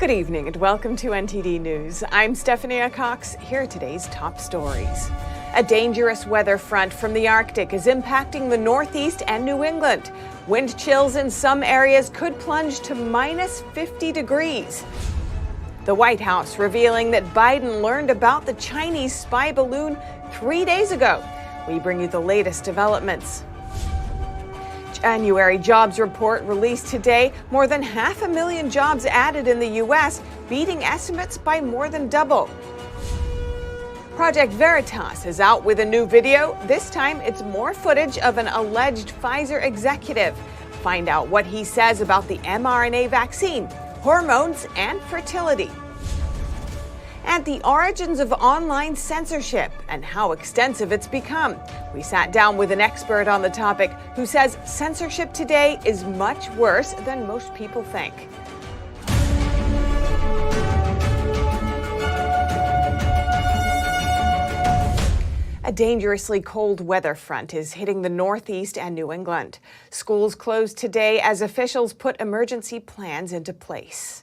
Good evening and welcome to NTD News. I'm Stephanie Cox. Here are today's top stories. A dangerous weather front from the Arctic is impacting the Northeast and New England. Wind chills in some areas could plunge to minus 50 degrees. The White House revealing that Biden learned about the Chinese spy balloon 3 days ago. We bring you the latest developments. January jobs report released today. More than 500,000 jobs added in the U.S., beating estimates by more than double. Project Veritas is out with a new video. This time, it's more footage of an alleged Pfizer executive. Find out what he says about the mRNA vaccine, hormones, and fertility. And the origins of online censorship and how extensive it's become. We sat down with an expert on the topic who says censorship today is much worse than most people think. A dangerously cold weather front is hitting the Northeast and New England. Schools closed today as officials put emergency plans into place.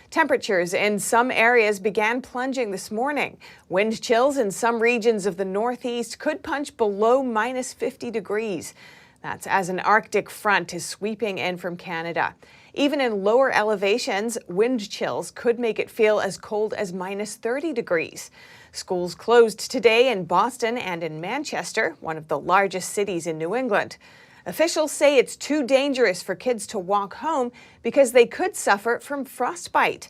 Temperatures in some areas began plunging this morning. Wind chills in some regions of the Northeast could punch below minus 50 degrees. That's as an Arctic front is sweeping in from Canada. Even in lower elevations, wind chills could make it feel as cold as minus 30 degrees. Schools closed today in Boston and in Manchester, one of the largest cities in New England. Officials say it's too dangerous for kids to walk home because they could suffer from frostbite.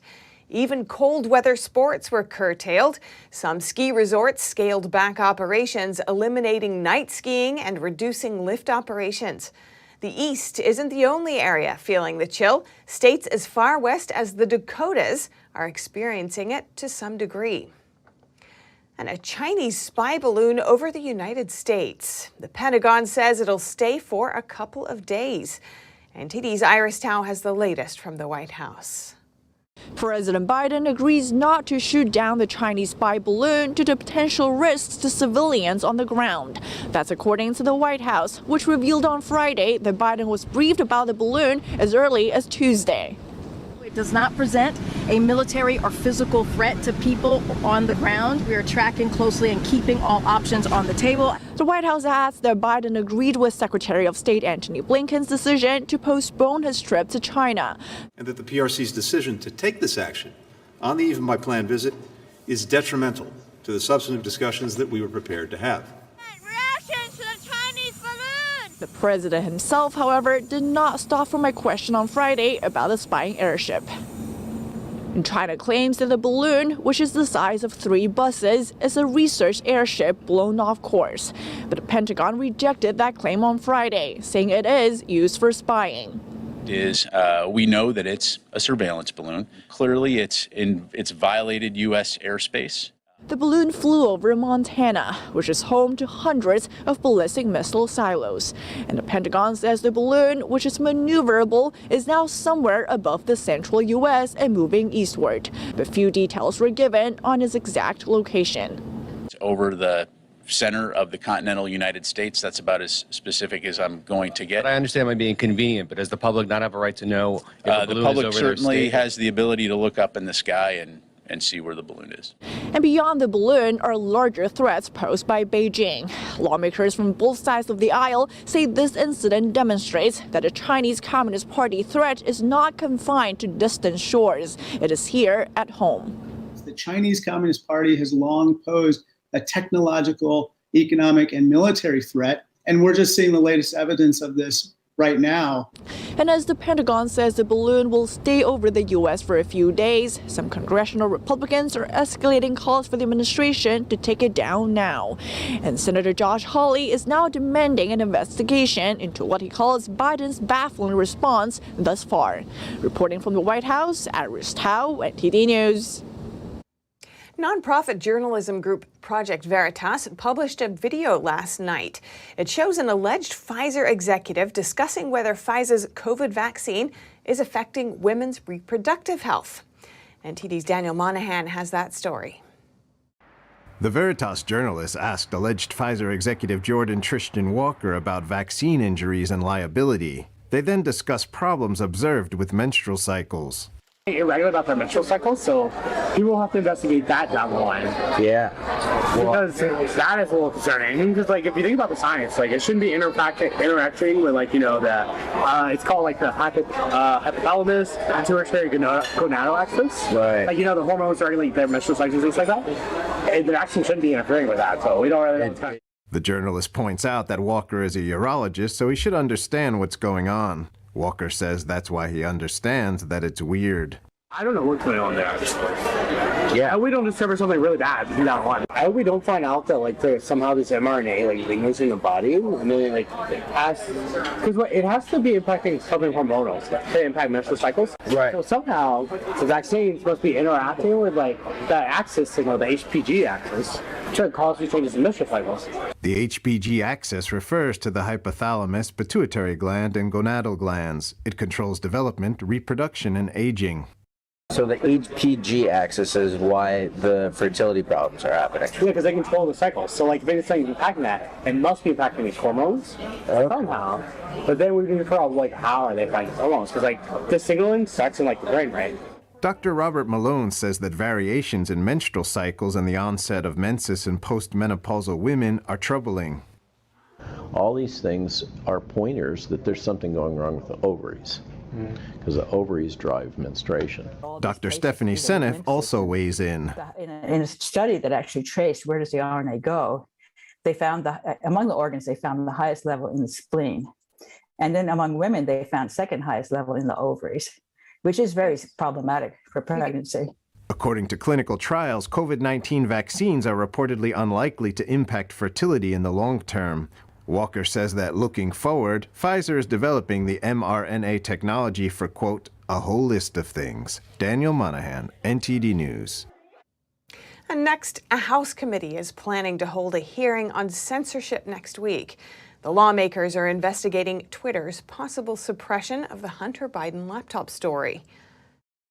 Even cold weather sports were curtailed. Some ski resorts scaled back operations, eliminating night skiing and reducing lift operations. The East isn't the only area feeling the chill. States as far west as the Dakotas are experiencing it to some degree. And a Chinese spy balloon over the United States. The Pentagon says it'll stay for a couple of days. NTD's Iris Tao has the latest from the White House. President Biden agrees not to shoot down the Chinese spy balloon due to potential risks to civilians on the ground. That's according to the White House, which revealed on Friday that Biden was briefed about the balloon as early as Tuesday. It does not present a military or physical threat to people on the ground. We are tracking closely and keeping all options on the table. The White House adds that Biden agreed with Secretary of State Antony Blinken's decision to postpone his trip to China. And that the PRC's decision to take this action on the eve of my planned visit is detrimental to the substantive discussions that we were prepared to have. The president himself, however, did not stop for my question on Friday about the spying airship. And China claims that the balloon, which is the size of 3 buses, is a research airship blown off course. But the Pentagon rejected that claim on Friday, saying it is used for spying. We know that it's a surveillance balloon. Clearly, it's violated U.S. airspace. The balloon flew over Montana, which is home to hundreds of ballistic missile silos. And the Pentagon says the balloon, which is maneuverable, is now somewhere above the central U.S. and moving eastward. But few details were given on its exact location. It's over the center of the continental United States. That's about as specific as I'm going to get. But I understand it might be inconvenient, but does the public not have a right to know if a balloon the public is over certainly their state? has the ability to look up in the sky and see where the balloon is. And beyond the balloon are larger threats posed by Beijing. Lawmakers from both sides of the aisle say this incident demonstrates that the Chinese Communist Party threat is not confined to distant shores. It is here at home. The Chinese Communist Party has long posed a technological, economic, and military threat, and we're just seeing the latest evidence of this right now. And as the Pentagon says the balloon will stay over the U.S. for a few days, some congressional Republicans are escalating calls for the administration to take it down now. And Senator Josh Hawley is now demanding an investigation into what he calls Biden's baffling response thus far. Reporting from the White House, Iris Tao, NTD News. Nonprofit journalism group Project Veritas published a video last night. It shows an alleged Pfizer executive discussing whether Pfizer's COVID vaccine is affecting women's reproductive health. NTD's Daniel Monahan has that story. The Veritas journalist asked alleged Pfizer executive Jordan Tristan Walker about vaccine injuries and liability. They then discussed problems observed with menstrual cycles. Irregular about their menstrual cycle, so people will have to investigate that down the line. Yeah. Because that is a little concerning. Because, like, if you think about the science, like, it shouldn't be interacting with, like, you know, it's called, like, the hypothalamus, pituitary gonadal axis. Right. Like, you know, the hormones regulate their menstrual cycles and things like that. And the vaccine shouldn't be interfering with that, so we don't really know what's coming. The journalist points out that Walker is a urologist, so he should understand what's going on. Walker says that's why he understands that it's weird. I don't know what's going on there. Yeah, I hope we don't discover something really bad from now on. I hope we don't find out that, like, somehow this mRNA, like, lingers in the body, and then, like, it has to be impacting something hormonal to impact menstrual cycles. Right. So somehow the vaccines must be interacting with, like, that axis signal, the HPG axis, to cause these changes in menstrual cycles. The HPG axis refers to the hypothalamus, pituitary gland, and gonadal glands. It controls development, reproduction, and aging. So the HPG axis is why the fertility problems are happening. Yeah, because they control the cycle. So, like, if anything's impacting that, it must be impacting these hormones somehow. But then we need to figure out, like, how are they impacting hormones? Because, like, the signaling starts in, like, the brain, right? Dr. Robert Malone says that variations in menstrual cycles and the onset of menses in postmenopausal women are troubling. All these things are pointers that there's something going wrong with the ovaries, because the ovaries drive menstruation. Dr. Stephanie Seneff also weighs in. In a study that actually traced where does the RNA go, they found among the organs, they found the highest level in the spleen. And then among women, they found second highest level in the ovaries, which is very problematic for pregnancy. According to clinical trials, COVID-19 vaccines are reportedly unlikely to impact fertility in the long term. Walker says that looking forward, Pfizer is developing the mRNA technology for, quote, a whole list of things. Daniel Monahan, NTD News. And next, a House committee is planning to hold a hearing on censorship next week. The lawmakers are investigating Twitter's possible suppression of the Hunter Biden laptop story.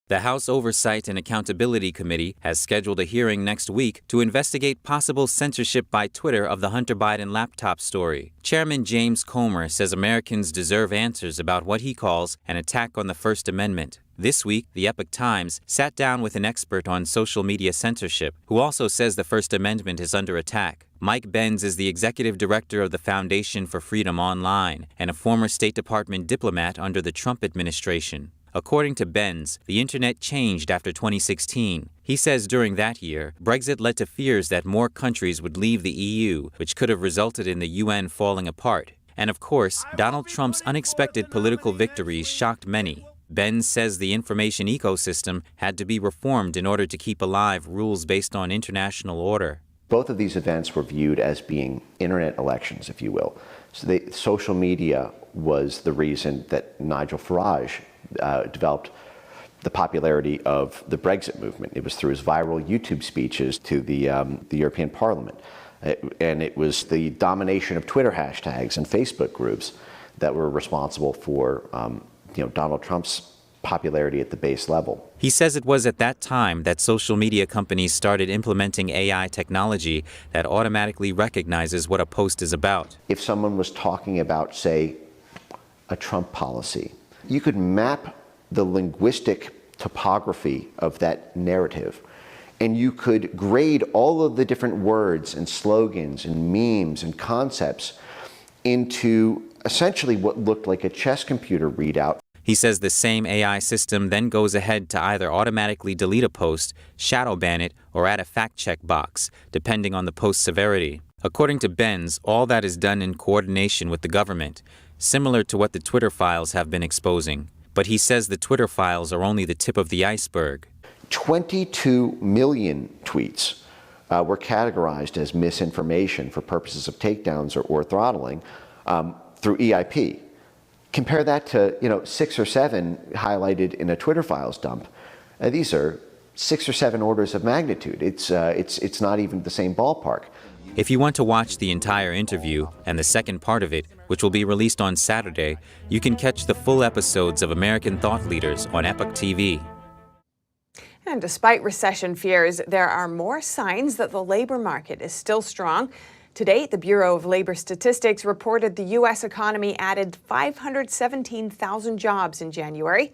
The House Oversight and Accountability Committee has scheduled a hearing next week to investigate possible censorship by Twitter of the Hunter Biden laptop story. Chairman James Comer says Americans deserve answers about what he calls an attack on the First Amendment. This week, the Epoch Times sat down with an expert on social media censorship who also says the First Amendment is under attack. Mike Benz is the executive director of the Foundation for Freedom Online and a former State Department diplomat under the Trump administration. According to Benz, the internet changed after 2016. He says during that year, Brexit led to fears that more countries would leave the EU, which could have resulted in the UN falling apart. And of course, Donald Trump's unexpected political victories shocked many. Benz says the information ecosystem had to be reformed in order to keep alive rules based on international order. Both of these events were viewed as being internet elections, if you will. So social media was the reason that Nigel Farage developed the popularity of the Brexit movement. It was through his viral YouTube speeches to the European Parliament. And it was the domination of Twitter hashtags and Facebook groups that were responsible for Donald Trump's popularity at the base level. He says it was at that time that social media companies started implementing AI technology that automatically recognizes what a post is about. If someone was talking about, say, a Trump policy, you could map the linguistic topography of that narrative, and you could grade all of the different words and slogans and memes and concepts into essentially what looked like a chess computer readout. He says the same AI system then goes ahead to either automatically delete a post, shadow ban it, or add a fact-check box, depending on the post's severity. According to Benz, all that is done in coordination with the government, similar to what the Twitter files have been exposing. But he says the Twitter files are only the tip of the iceberg. 22 million tweets were categorized as misinformation for purposes of takedowns or throttling through EIP. Compare that to 6 or 7 highlighted in a Twitter files dump. These are 6 or 7 orders of magnitude. It's not even the same ballpark. If you want to watch the entire interview and the second part of it, which will be released on Saturday, you can catch the full episodes of American Thought Leaders on Epoch TV. And despite recession fears, there are more signs that the labor market is still strong. To date, the Bureau of Labor Statistics reported the U.S. economy added 517,000 jobs in January.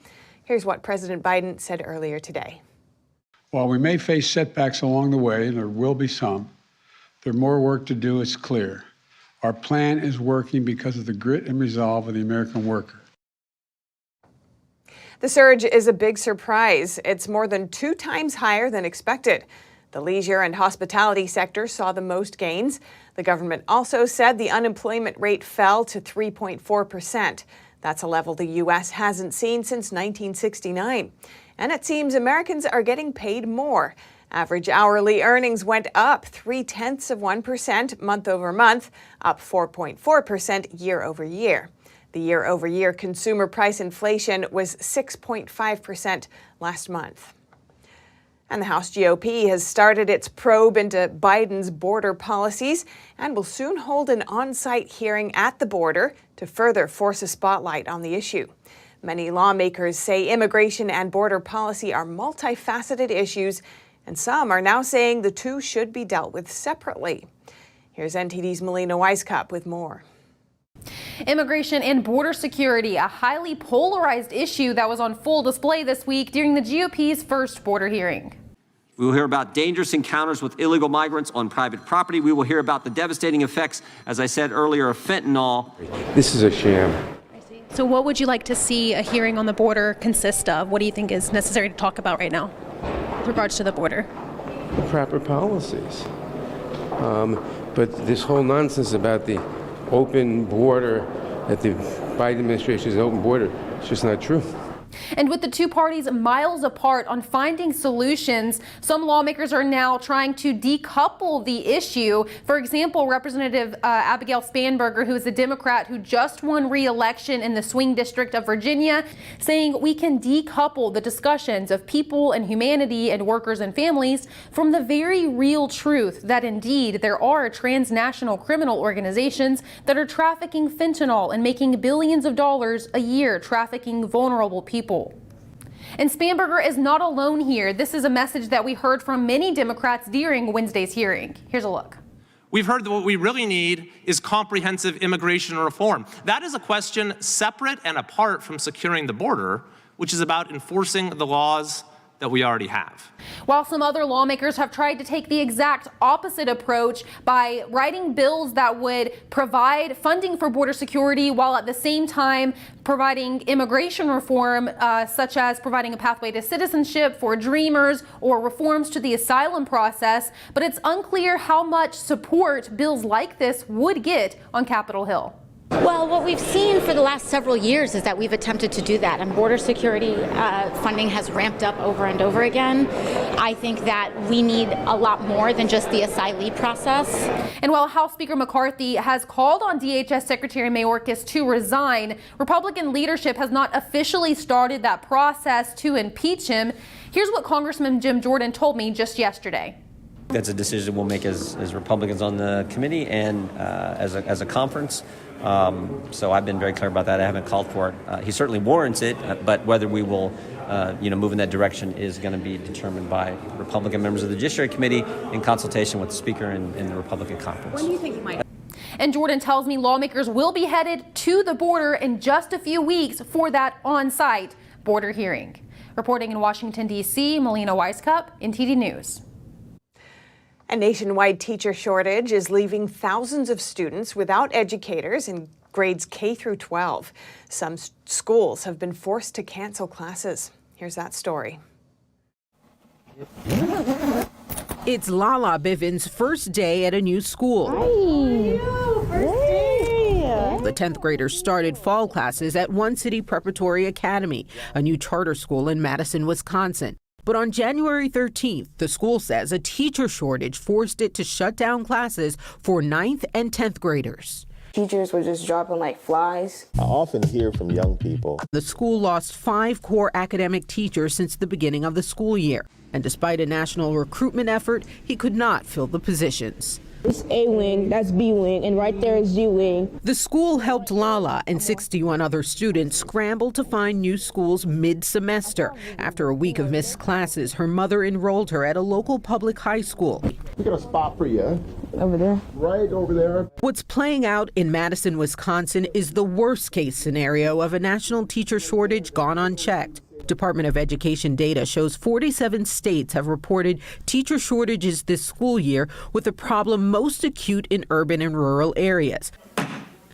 Here's what President Biden said earlier today. While we may face setbacks along the way, and there will be some, there's more work to do, it's clear. Our plan is working because of the grit and resolve of the American worker. The surge is a big surprise. It's more than 2 times higher than expected. The leisure and hospitality sector saw the most gains. The government also said the unemployment rate fell to 3.4%. That's a level the U.S. hasn't seen since 1969. And it seems Americans are getting paid more. Average hourly earnings went up 0.3% month over month, up 4.4% year over year. The year-over-year consumer price inflation was 6.5% last month. And the House GOP has started its probe into Biden's border policies and will soon hold an on-site hearing at the border to further force a spotlight on the issue. Many lawmakers say immigration and border policy are multifaceted issues, and some are now saying the two should be dealt with separately. Here's NTD's Melina Weisskopf with more. Immigration and border security, a highly polarized issue that was on full display this week during the GOP's first border hearing. We will hear about dangerous encounters with illegal migrants on private property. We will hear about the devastating effects, as I said earlier, of fentanyl. This is a sham. So what would you like to see a hearing on the border consist of? What do you think is necessary to talk about right now with regards to the border? The proper policies. But this whole nonsense about the open border, that the Biden administration is an open border, it's just not true. And with the two parties miles apart on finding solutions, some lawmakers are now trying to decouple the issue. For example, Representative Abigail Spanberger, who is a Democrat who just won re-election in the swing district of Virginia, saying we can decouple the discussions of people and humanity and workers and families from the very real truth that indeed there are transnational criminal organizations that are trafficking fentanyl and making billions of dollars a year trafficking vulnerable people. And Spanberger is not alone here. This is a message that we heard from many Democrats during Wednesday's hearing. Here's a look. We've heard that what we really need is comprehensive immigration reform. That is a question separate and apart from securing the border, which is about enforcing the laws that we already have. While some other lawmakers have tried to take the exact opposite approach by writing bills that would provide funding for border security while at the same time providing immigration reform, such as providing a pathway to citizenship for dreamers or reforms to the asylum process. But it's unclear how much support bills like this would get on Capitol Hill. Well, what we've seen for the last several years is that we've attempted to do that, and border security funding has ramped up over and over again. I think that we need a lot more than just the asylee process. And while House Speaker McCarthy has called on DHS Secretary Mayorkas to resign, Republican leadership has not officially started that process to impeach him. Here's what Congressman Jim Jordan told me just yesterday. That's a decision we'll make as Republicans on the committee and as a conference. So I've been very clear about that. I haven't called for it. He certainly warrants it, but whether we will, move in that direction is going to be determined by Republican members of the Judiciary Committee in consultation with the Speaker and the Republican conference. When do you think he might? And Jordan tells me lawmakers will be headed to the border in just a few weeks for that on-site border hearing. Reporting in Washington, D.C., Melina Weisskopf, NTD News. A nationwide teacher shortage is leaving thousands of students without educators in grades K through 12. Some schools have been forced to cancel classes. Here's that story. It's Lala Bivens' first day at a new school. The 10th graders started fall classes at One City Preparatory Academy, a new charter school in Madison, Wisconsin. But on January 13th, the school says a teacher shortage forced it to shut down classes for 9th and 10th graders. Teachers were just dropping like flies. I often hear from young people. The school lost 5 core academic teachers since the beginning of the school year. And despite a national recruitment effort, he could not fill the positions. It's A wing, that's B wing, and right there is Z wing. The school helped Lala and 61 other students scramble to find new schools mid-semester. After a week of missed classes, her mother enrolled her at a local public high school. We got a spot for you. Over there? Right over there. What's playing out in Madison, Wisconsin is the worst case scenario of a national teacher shortage gone unchecked. Department of Education data shows 47 states have reported teacher shortages this school year, with the problem most acute in urban and rural areas.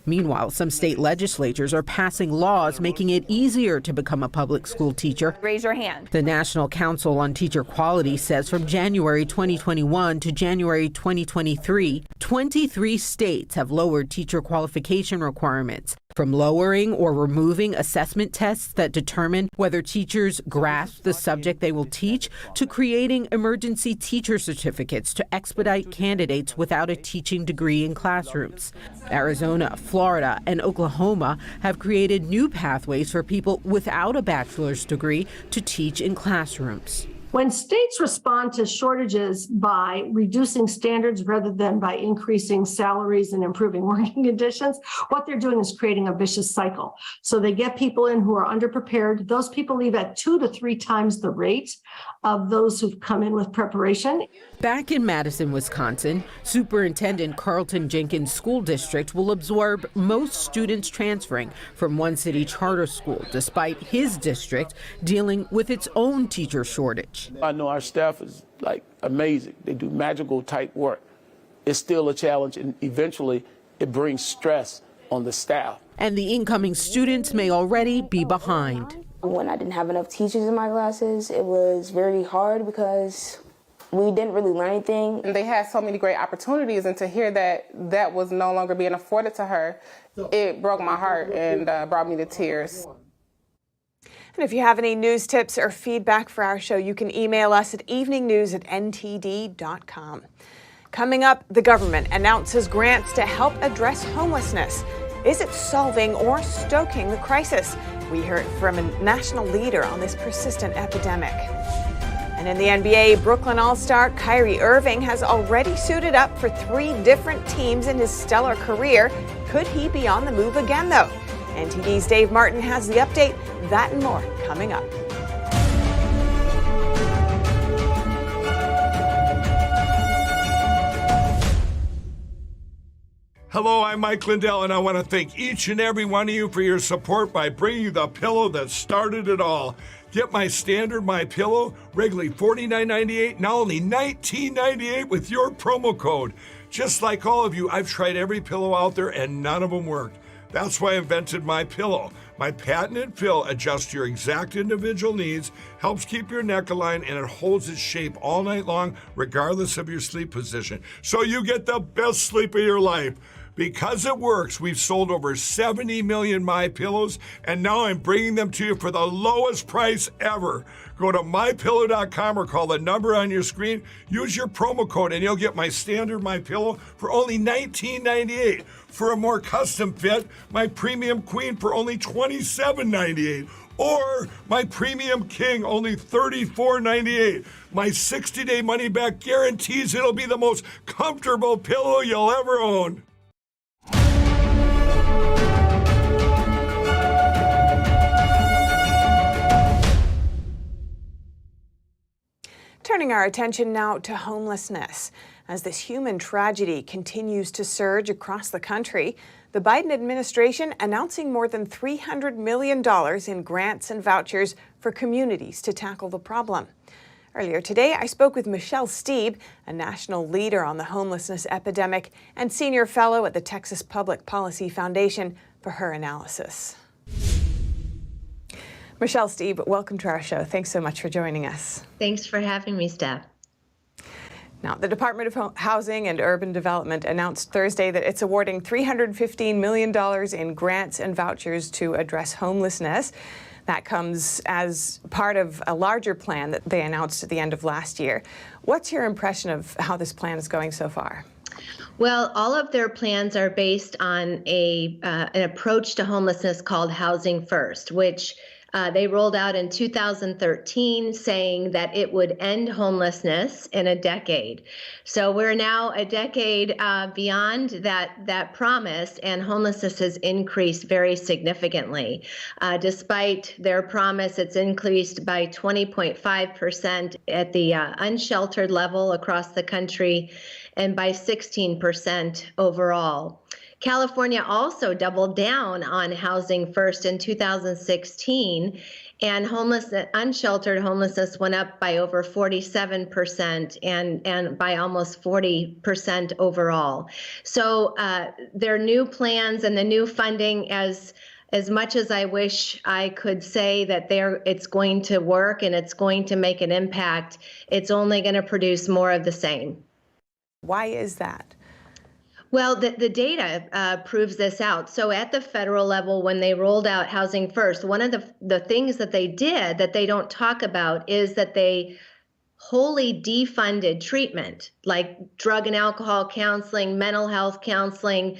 Meanwhile, some state legislatures are passing laws making it easier to become a public school teacher. Raise your hand. The National Council on Teacher Quality says from January 2021 to January 2023, 23 states have lowered teacher qualification requirements, from lowering or removing assessment tests that determine whether teachers grasp the subject they will teach, to creating emergency teacher certificates to expedite candidates without a teaching degree in classrooms. Arizona, Florida, and Oklahoma have created new pathways for people without a bachelor's degree to teach in classrooms. When states respond to shortages by reducing standards rather than by increasing salaries and improving working conditions, what they're doing is creating a vicious cycle. So they get people in who are underprepared. Those people leave at 2 to 3 times the rate of those who've come in with preparation. Back in Madison, Wisconsin, Superintendent Carlton Jenkins' school district will absorb most students transferring from one city charter school, despite his district dealing with its own teacher shortage. I know our staff is amazing. They do magical type work. It's still a challenge, and eventually it brings stress on the staff. And the incoming students may already be behind. When I didn't have enough teachers in my classes, it was very hard because we didn't really learn anything. And they had so many great opportunities, and to hear that that was no longer being afforded to her, it broke my heart and brought me to tears. And if you have any news tips or feedback for our show, you can email us at eveningnews@ntd.com. Coming up, the government announces grants to help address homelessness. Is it solving or stoking the crisis? We heard from a national leader on this persistent epidemic. And in the NBA, Brooklyn All-Star Kyrie Irving has already suited up for 3 different teams in his stellar career. Could he be on the move again, though? NTD's Dave Martin has the update. That and more coming up. Hello, I'm Mike Lindell, and I want to thank each and every one of you for your support by bringing you the pillow that started it all. Get my standard My Pillow, regularly $49.98, now only $19.98 with your promo code. Just like all of you, I've tried every pillow out there and none of them worked. That's why I invented My Pillow. My patented fill adjusts your exact individual needs, helps keep your neck aligned, and it holds its shape all night long, regardless of your sleep position. So you get the best sleep of your life. Because it works, we've sold over 70 million My Pillows, and now I'm bringing them to you for the lowest price ever. Go to MyPillow.com or call the number on your screen. Use your promo code, and you'll get my standard My Pillow for only $19.98. For a more custom fit, my Premium Queen for only $27.98. Or my Premium King, only $34.98. My 60-day money-back guarantees it'll be the most comfortable pillow you'll ever own. Turning our attention now to homelessness. As this human tragedy continues to surge across the country, the Biden administration announcing more than $300 million in grants and vouchers for communities to tackle the problem. Earlier today, I spoke with Michelle Stieb, a national leader on the homelessness epidemic and senior fellow at the Texas Public Policy Foundation, for her analysis. Michelle Stieb, welcome to our show. Thanks so much for joining us. Thanks for having me, Steph. Now, the Department of Housing and Urban Development announced Thursday that it's awarding $315 million in grants and vouchers to address homelessness. That comes as part of a larger plan that they announced at the end of last year. What's your impression of how this plan is going so far? Well, all of their plans are based on an approach to homelessness called Housing First, which they rolled out in 2013, saying that it would end homelessness in a decade. So we're now a decade beyond that promise, and homelessness has increased very significantly. Despite their promise, it's increased by 20.5% at the unsheltered level across the country and by 16% overall. California also doubled down on Housing First in 2016 And unsheltered homelessness went up by over 47% and by almost 40% overall. So their new plans and the new funding, as much as I wish I could say that it's going to work and it's going to make an impact, it's only going to produce more of the same. Why is that? Well, the data proves this out. So at the federal level, when they rolled out Housing First, one of the things that they did that they don't talk about is that they wholly defunded treatment, like drug and alcohol counseling, mental health counseling,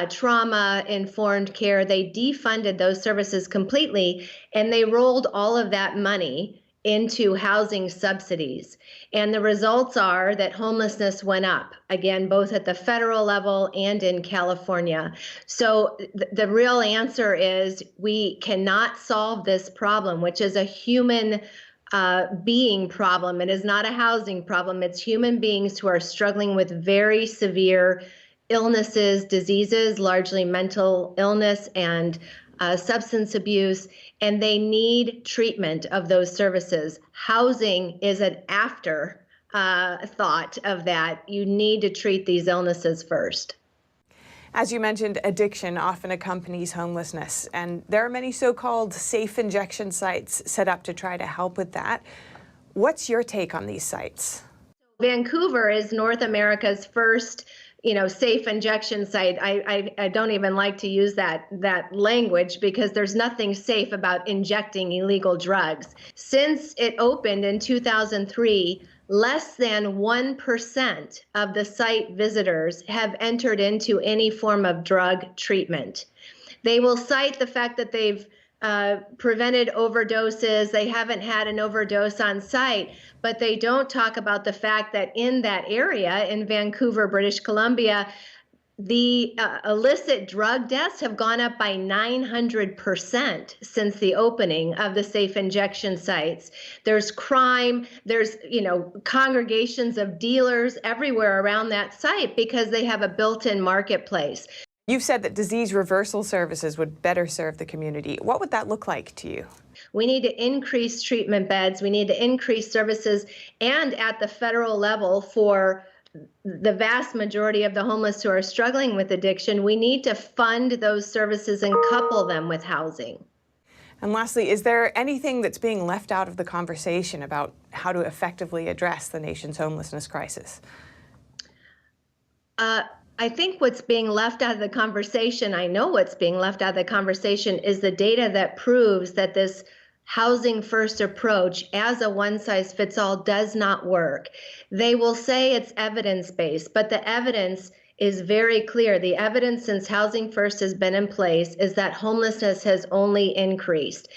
trauma-informed care. They defunded those services completely, and they rolled all of that money into housing subsidies. And the results are that homelessness went up, again, both at the federal level and in California. So the real answer is we cannot solve this problem, which is a human being problem. It is not a housing problem. It's human beings who are struggling with very severe illnesses, diseases, largely mental illness and substance abuse, and they need treatment of those services. Housing is an after thought of that. You need to treat these illnesses first. As you mentioned, addiction often accompanies homelessness, and there are many so-called safe injection sites set up to try to help with that. What's your take on these sites? Vancouver is North America's first safe injection site. I don't even like to use that language because there's nothing safe about injecting illegal drugs. Since it opened in 2003, less than 1% of the site visitors have entered into any form of drug treatment. They will cite the fact that they've prevented overdoses, they haven't had an overdose on site, but they don't talk about the fact that in that area, in Vancouver, British Columbia, the illicit drug deaths have gone up by 900% since the opening of the safe injection sites. There's crime, there's congregations of dealers everywhere around that site because they have a built-in marketplace. You've said that disease reversal services would better serve the community. What would that look like to you? We need to increase treatment beds. We need to increase services. And at the federal level, for the vast majority of the homeless who are struggling with addiction, we need to fund those services and couple them with housing. And lastly, is there anything that's being left out of the conversation about how to effectively address the nation's homelessness crisis? I think what's being left out of the conversation, I know what's being left out of the conversation, is the data that proves that this housing first approach as a one-size-fits-all does not work. They will say it's evidence-based, but the evidence is very clear. The evidence since Housing First has been in place is that homelessness has only increased.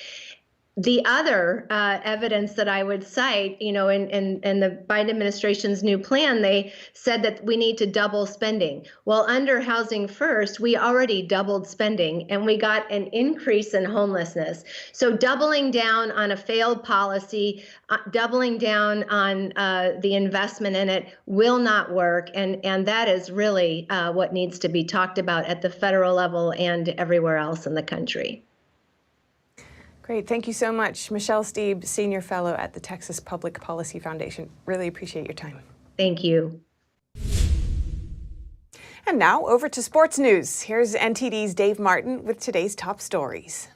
The other evidence that I would cite, in the Biden administration's new plan, they said that we need to double spending. Well, under Housing First, we already doubled spending and we got an increase in homelessness. So doubling down on a failed policy, doubling down on the investment in it will not work. And that is really what needs to be talked about at the federal level and everywhere else in the country. Great. Thank you so much. Michelle Steeb, Senior Fellow at the Texas Public Policy Foundation. Really appreciate your time. Thank you. And now over to sports news. Here's NTD's Dave Martin with today's top stories.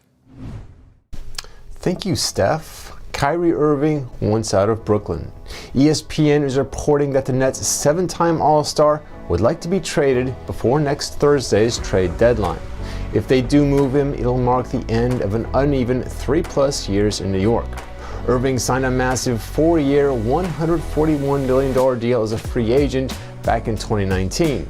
Thank you, Steph. Kyrie Irving wants out of Brooklyn. ESPN is reporting that the Nets' 7-time All-Star would like to be traded before next Thursday's trade deadline. If they do move him, it'll mark the end of an uneven 3+ years in New York. Irving signed a massive 4-year, $141 million deal as a free agent back in 2019.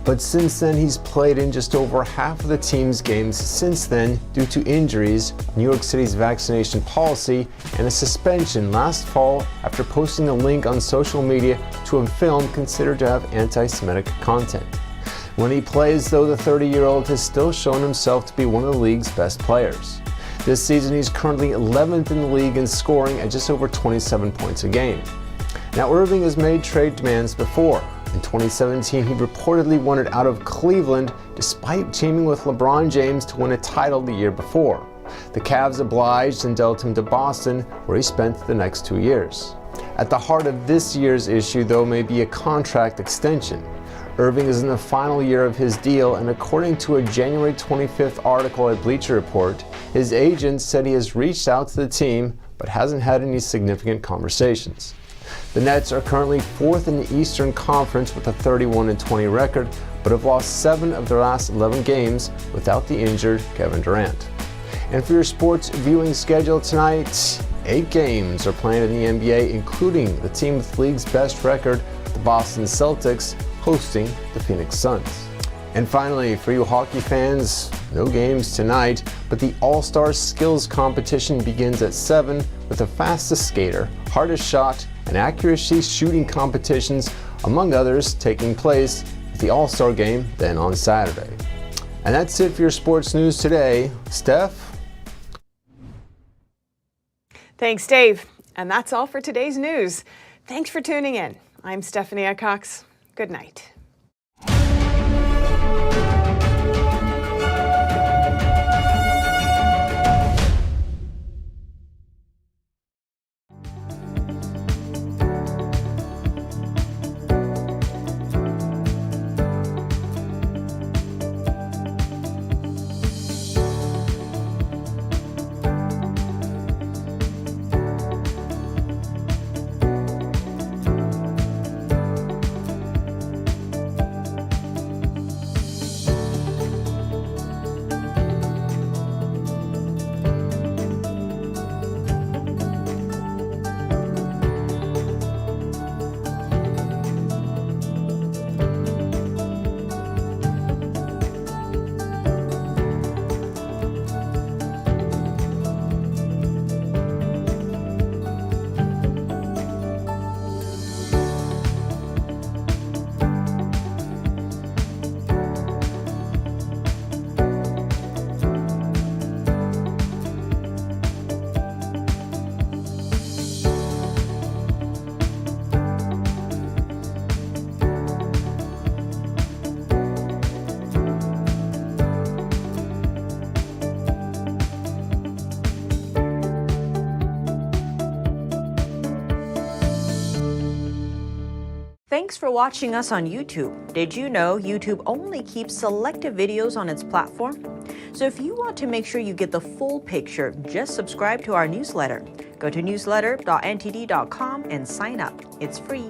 But since then, he's played in just over half of the team's games since then due to injuries, New York City's vaccination policy, and a suspension last fall after posting a link on social media to a film considered to have anti-Semitic content. When he plays, though, the 30-year-old has still shown himself to be one of the league's best players. This season, he's currently 11th in the league in scoring at just over 27 points a game. Now, Irving has made trade demands before. In 2017, he reportedly wanted out of Cleveland despite teaming with LeBron James to win a title the year before. The Cavs obliged and dealt him to Boston, where he spent the next 2 years. At the heart of this year's issue, though, may be a contract extension. Irving is in the final year of his deal, and according to a January 25th article at Bleacher Report, his agent said he has reached out to the team but hasn't had any significant conversations. The Nets are currently 4th in the Eastern Conference with a 31-20 record, but have lost 7 of their last 11 games without the injured Kevin Durant. And for your sports viewing schedule tonight, 8 games are planned in the NBA, including the team with the league's best record, the Boston Celtics, hosting the Phoenix Suns. And finally, for you hockey fans, no games tonight, but the All-Star Skills Competition begins at 7 with the fastest skater, hardest shot, and accuracy shooting competitions, among others, taking place at the All-Star Game then on Saturday. And that's it for your sports news today. Steph? Thanks, Dave. And that's all for today's news. Thanks for tuning in. I'm Stephanie Cox. Good night. Thanks for watching us on YouTube. Did you know YouTube only keeps selective videos on its platform? So if you want to make sure you get the full picture, just subscribe to our newsletter. Go to newsletter.ntd.com and sign up. It's free.